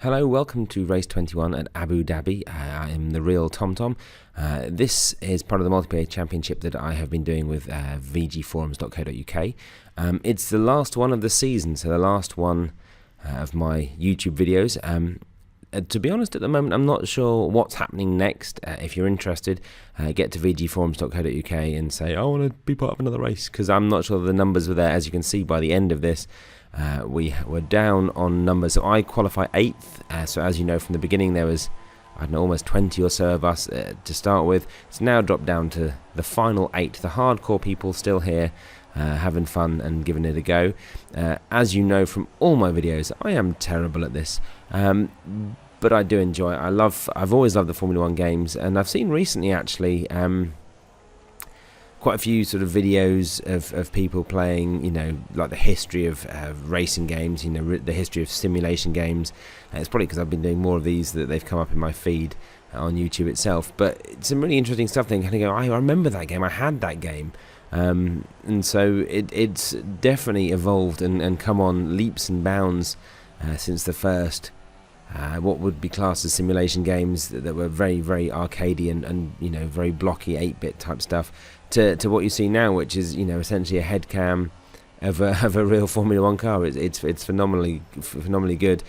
Hello, welcome to Race 21 at Abu Dhabi. I am the real TomTom. This is part of the multiplayer championship that I have been doing with vgforums.co.uk. It's the last one of the season, so the last one of my YouTube videos. To be honest, at the moment, I'm not sure what's happening next. If you're interested, get to vgforums.co.uk and say, I want to be part of another race, because I'm not sure the numbers are there. As you can see by the end of this, we were down on numbers. So I qualify 8th. So as you know from the beginning, there was, I don't know, almost 20 or so of us to start with. It's now dropped down to the final 8. The hardcore people still here, having fun and giving it a go. As you know from all my videos, I am terrible at this. But I do enjoy it. I've always loved the Formula 1 games, and I've seen recently actually quite a few sort of videos of people playing, you know, like the history of racing games, you know, the history of simulation games. It's probably because I've been doing more of these that they've come up in my feed on YouTube itself. But it's some really interesting stuff. Then kind of go, I remember that game. I had that game. And so it's definitely evolved and come on leaps and bounds since the first what would be classed as simulation games that were very, very arcadey and you know, very blocky 8-bit type stuff to what you see now, which is, you know, essentially a head cam of a real Formula 1 car. It's phenomenally good.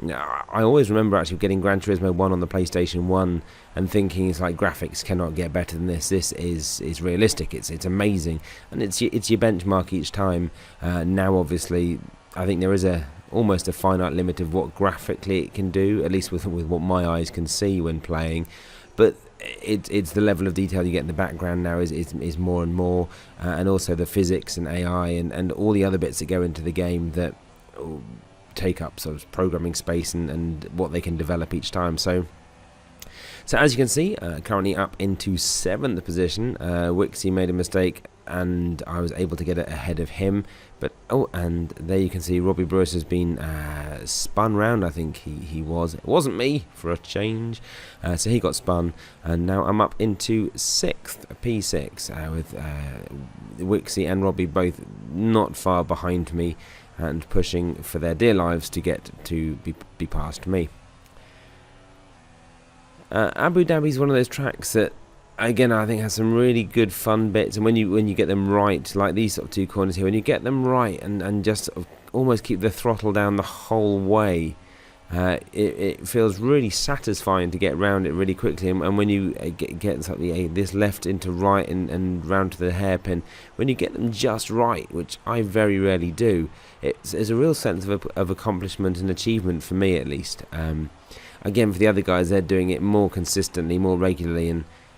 I always remember actually getting Gran Turismo 1 on the PlayStation 1 and thinking, it's like, graphics cannot get better than this. This is realistic. It's amazing, and it's your benchmark each time. Now obviously I think there is almost a finite limit of what graphically it can do, at least with what my eyes can see when playing. But it's the level of detail you get in the background now is more and more, and also the physics and AI and all the other bits that go into the game that take up sort of programming space and what they can develop each time. So as you can see, currently up into 7th position. Wixie made a mistake and I was able to get it ahead of him, but and there you can see Robbie Brewis has been spun round. I think he was, it wasn't me for a change, so he got spun, and now I'm up into 6th, P6, with Wixie and Robbie both not far behind me and pushing for their dear lives to get to be past me. Abu Dhabi is one of those tracks that, again, I think has some really good fun bits, and when you get them right, like these sort of two corners here, when you get them right and just sort of almost keep the throttle down the whole way, it feels really satisfying to get around it really quickly. And when you get something this left into right and round to the hairpin, when you get them just right, which I very rarely do, it's a real sense of accomplishment and achievement for me, at least. Again, for the other guys, they're doing it more consistently, more regularly,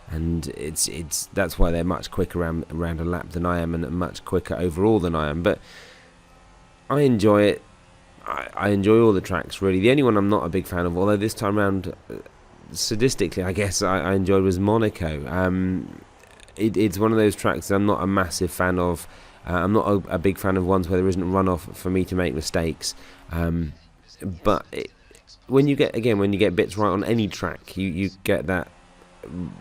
and it's that's why they're much quicker around a lap than I am, and much quicker overall than I am. But I enjoy it. I enjoy all the tracks, really. The only one I'm not a big fan of, although this time around, sadistically, I guess I enjoyed, was Monaco. It's one of those tracks that I'm not a massive fan of. I'm not a big fan of ones where there isn't runoff for me to make mistakes. But when you get bits right on any track, you get that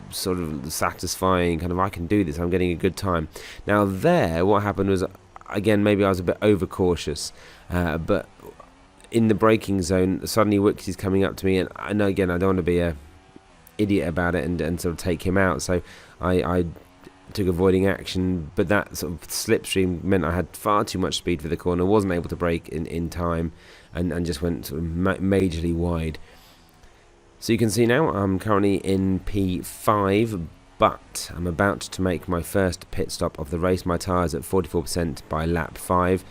sort of satisfying kind of, I can do this, I'm getting a good time. Now there, what happened was, again, maybe I was a bit overcautious, but in the braking zone, suddenly Wixie's coming up to me, and I know, again, I don't want to be a idiot about it and sort of take him out, so I took avoiding action, but that sort of slipstream meant I had far too much speed for the corner, wasn't able to brake in time, and just went sort of majorly wide. So you can see now I'm currently in P5, but I'm about to make my first pit stop of the race. My tyre's at 44% by lap 5,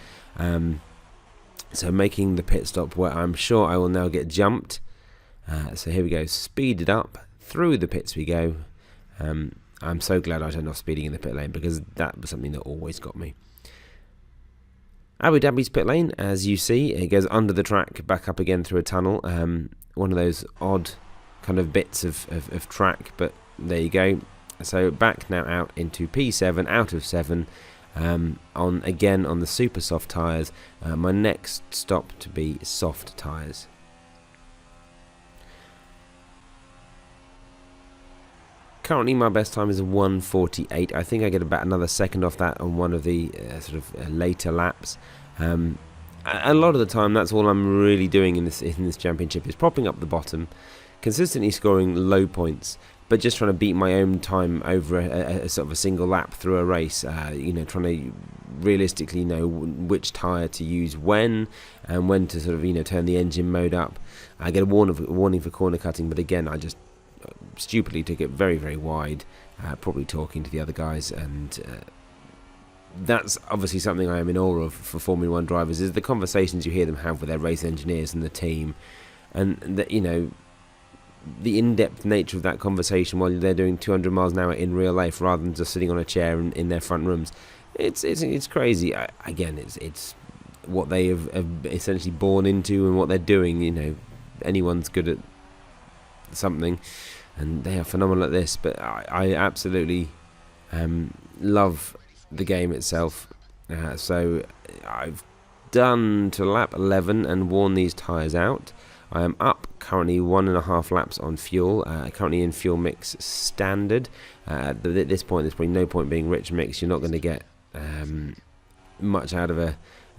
so making the pit stop where I'm sure I will now get jumped. So here we go, speeded up, through the pits we go. I'm so glad I turned off speeding in the pit lane, because that was something that always got me. Abu Dhabi's pit lane, as you see, it goes under the track, back up again through a tunnel. One of those odd kind of bits of track, but there you go. So back now out into P7, out of 7, on the super soft tyres. My next stop to be soft tyres. Currently my best time is 1:48. I think I get about another second off that on one of the sort of later laps. a lot of the time, that's all I'm really doing in this championship, is propping up the bottom, consistently scoring low points, but just trying to beat my own time over a sort of a single lap through a race. Trying to realistically know which tyre to use when, and when to sort of turn the engine mode up. I get a warning for corner cutting, but again, I just stupidly took it very, very wide, probably talking to the other guys, and that's obviously something I am in awe of for Formula 1 drivers, is the conversations you hear them have with their race engineers and the team, and that, the in-depth nature of that conversation while they're doing 200 miles an hour in real life, rather than just sitting on a chair in their front rooms. It's crazy. Again, it's what they have essentially born into and what they're doing. Anyone's good at something, and they are phenomenal at this. But I absolutely love the game itself. So I've done to lap 11 and worn these tyres out. I am up currently 1.5 laps on fuel, currently in fuel mix standard. At this point, there's probably no point being rich mix. You're not going to get much out of a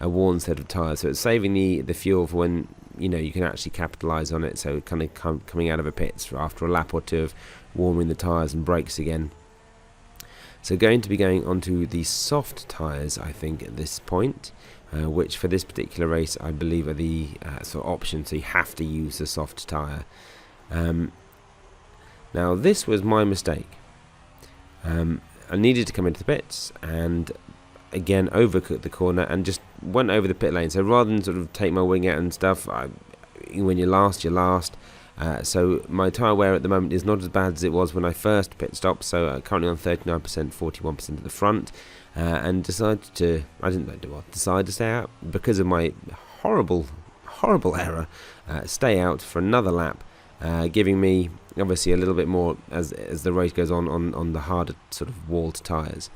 worn set of tyres. So it's saving the fuel for when you can actually capitalise on it. So kind of coming out of a pits after a lap or two of warming the tyres and brakes again. So going to be going onto the soft tyres, I think, at this point. Which for this particular race I believe are the sort of option, so you have to use the soft tyre. Now this was my mistake. I needed to come into the pits and again overcooked the corner and just went over the pit lane. So rather than sort of take my wing out and stuff, when you're last, you're last. So my tyre wear at the moment is not as bad as it was when I first pit stopped. So currently on 39%, 41% at the front. And decided to stay out because of my horrible error. Stay out for another lap, giving me obviously a little bit more as the race goes on the harder sort of walled tyres.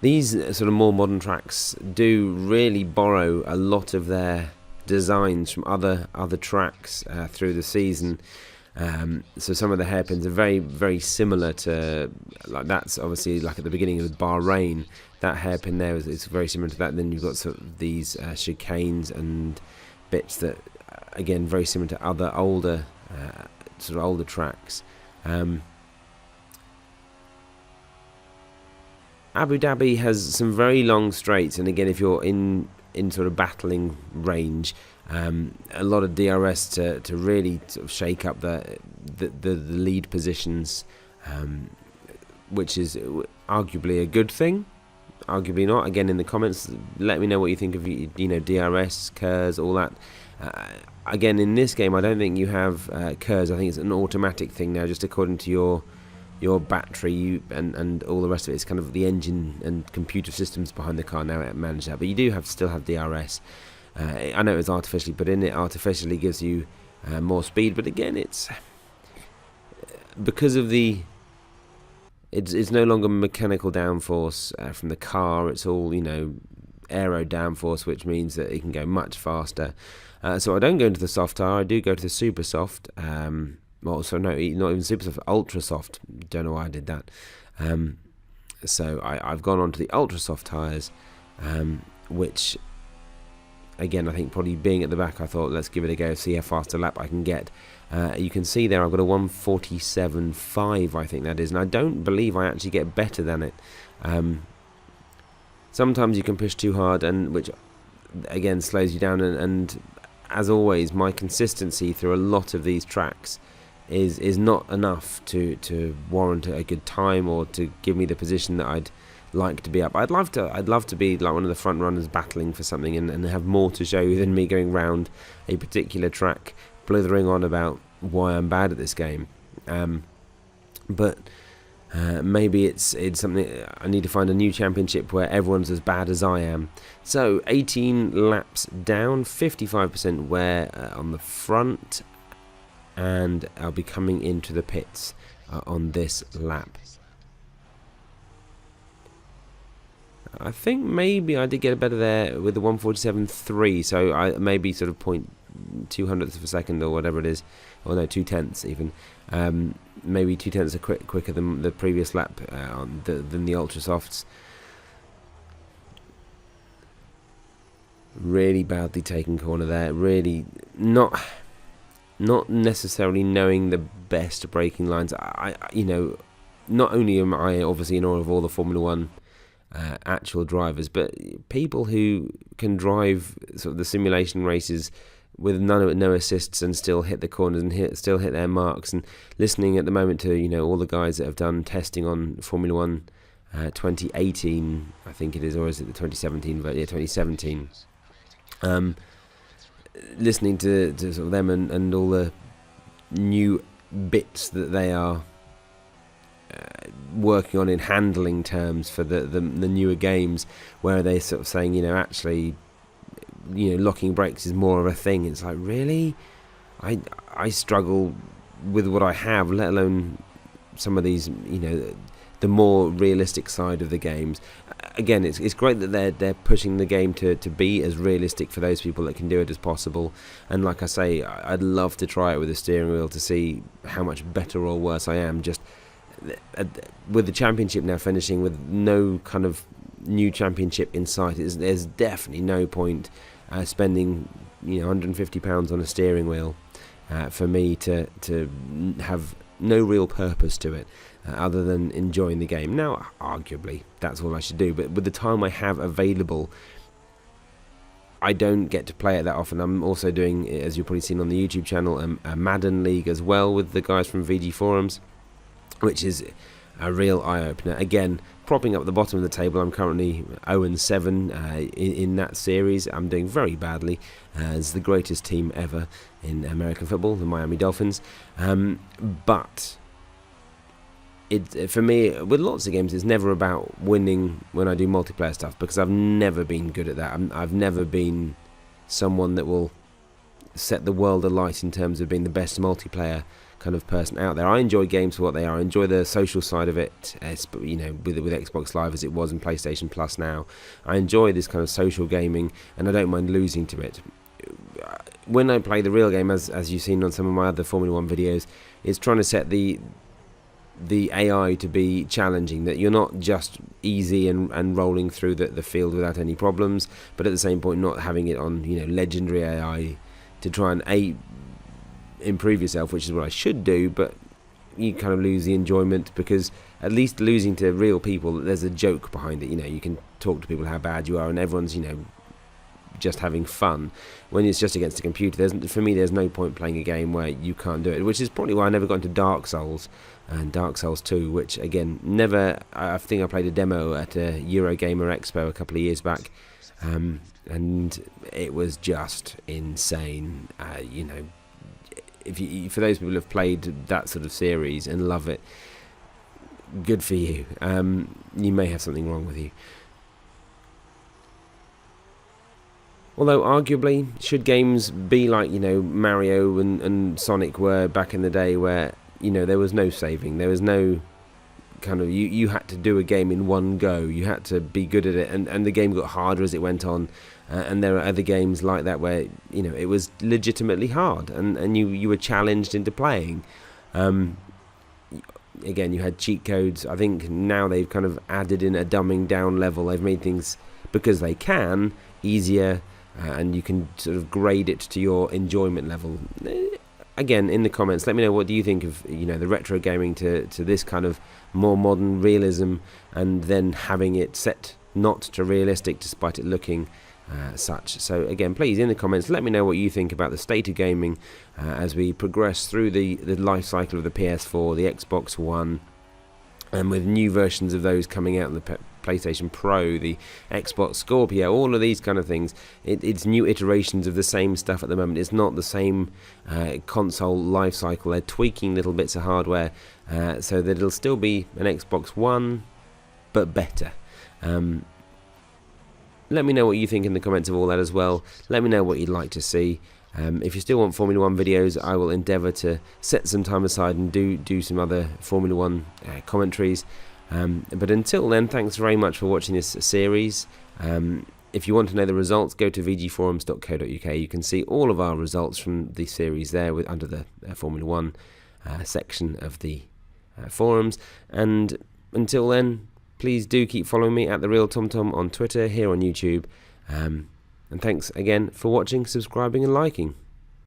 These sort of more modern tracks do really borrow a lot of their designs from other tracks through the season. So some of the hairpins are very, very similar to, like that's obviously like at the beginning of Bahrain, that hairpin there is very similar to that. And then you've got sort of these chicanes and bits that, again, very similar to other older tracks. Abu Dhabi has some very long straights, and again, if you're in sort of battling range, a lot of DRS to really sort of shake up the lead positions, which is arguably a good thing, arguably not. Again, in the comments, let me know what you think of DRS, KERS, all that. Again, in this game, I don't think you have KERS. I think it's an automatic thing now, just according to your battery and all the rest of it. It's kind of the engine and computer systems behind the car now that manage that. But you do still have DRS. I know it's artificially put in. It artificially gives you more speed, but again, it's because of it's no longer mechanical downforce from the car. It's all aero downforce, which means that it can go much faster. So I don't go into the soft tyre. I do go to the super soft. Not even super soft, ultra soft. Don't know why I did that. So I've gone on to the ultra soft tyres, which, again, I think probably being at the back, I thought, let's give it a go, see how fast a lap I can get. You can see there I've got a 1:47.5, I think that is, and I don't believe I actually get better than it. Sometimes you can push too hard, and which, again, slows you down, and as always, my consistency through a lot of these tracks is not enough to warrant a good time or to give me the position that I'd like to be up. I'd love to be like one of the front runners battling for something and have more to show than me going round a particular track blithering on about why I'm bad at this game. But maybe it's something I need to find a new championship where everyone's as bad as I am. So 18 laps down, 55% wear on the front, and I'll be coming into the pits on this lap. I think maybe I did get better there with the 1:47.3, so I maybe sort of 0.2 of a second or whatever it is, or no, 0.2 even. Maybe 0.2 quicker than the previous lap than the ultra softs. Really badly taken corner there. Really not necessarily knowing the best braking lines. Not only am I obviously in awe of all the Formula One actual drivers, but people who can drive sort of the simulation races with no assists and still hit the corners and still hit their marks. And listening at the moment to all the guys that have done testing on Formula One 2018, I think it is, or is it the 2017? But yeah, 2017. Listening to sort of them and all the new bits that they are working on in handling terms for the newer games, where they're sort of saying, actually, locking brakes is more of a thing. It's like, really? I struggle with what I have, let alone some of these, the more realistic side of the games. Again, it's great that they're pushing the game to be as realistic for those people that can do it as possible. And like I say, I'd love to try it with a steering wheel to see how much better or worse I am. Just with the championship now finishing with no kind of new championship in sight, there's definitely no point spending £150 on a steering wheel for me to have no real purpose to it other than enjoying the game. Now, arguably, that's all I should do, but with the time I have available, I don't get to play it that often. I'm also doing, as you've probably seen on the YouTube channel, a Madden League as well with the guys from VG Forums, which is a real eye-opener. Again, propping up at the bottom of the table, I'm currently 0-7 in that series. I'm doing very badly as the greatest team ever in American football, the Miami Dolphins. But for me, with lots of games, it's never about winning when I do multiplayer stuff, because I've never been good at that. I've never been someone that will set the world alight in terms of being the best multiplayer kind of person out there. I enjoy games for what they are. I enjoy the social side of it, with Xbox Live as it was in PlayStation Plus now. I enjoy this kind of social gaming, and I don't mind losing to it. When I play the real game, as you've seen on some of my other Formula 1 videos, it's trying to set the AI to be challenging, that you're not just easy and rolling through the field without any problems, but at the same point not having it on legendary AI to try and improve yourself, which is what I should do, but you kind of lose the enjoyment, because at least losing to real people, there's a joke behind it. You can talk to people how bad you are, and everyone's just having fun. When it's just against a computer, for me there's no point playing a game where you can't do it, which is probably why I never got into Dark Souls and Dark Souls 2, which again, I think I played a demo at a Eurogamer Expo a couple of years back, and it was just insane. For those people who have played that sort of series and love it, good for you. You may have something wrong with you. Although, arguably, should games be like, Mario and Sonic were back in the day, where, there was no saving, there was no kind of, you had to do a game in one go, you had to be good at it, and the game got harder as it went on, and there are other games like that where, it was legitimately hard, and you were challenged into playing. Again, you had cheat codes. I think now they've kind of added in a dumbing down level. They've made things, because they can, easier, and you can sort of grade it to your enjoyment level. Again, in the comments, let me know, what do you think of the retro gaming to this kind of more modern realism, and then having it set not to realistic despite it looking such. So again, please, in the comments, let me know what you think about the state of gaming as we progress through the life cycle of the PS4, the Xbox One, and with new versions of those coming out in the PlayStation Pro, the Xbox Scorpio, all of these kind of things. It's new iterations of the same stuff at the moment. It's not the same console life cycle. They're tweaking little bits of hardware so that it'll still be an Xbox One, but better. Let me know what you think in the comments of all that as well. Let me know what you'd like to see. If you still want Formula 1 videos, I will endeavour to set some time aside and do some other Formula 1 commentaries. But until then, thanks very much for watching this series. If you want to know the results, go to vgforums.co.uk. You can see all of our results from the series there under the Formula 1 section of the forums. And until then, please do keep following me at The Real TomTom on Twitter, here on YouTube. And thanks again for watching, subscribing and liking.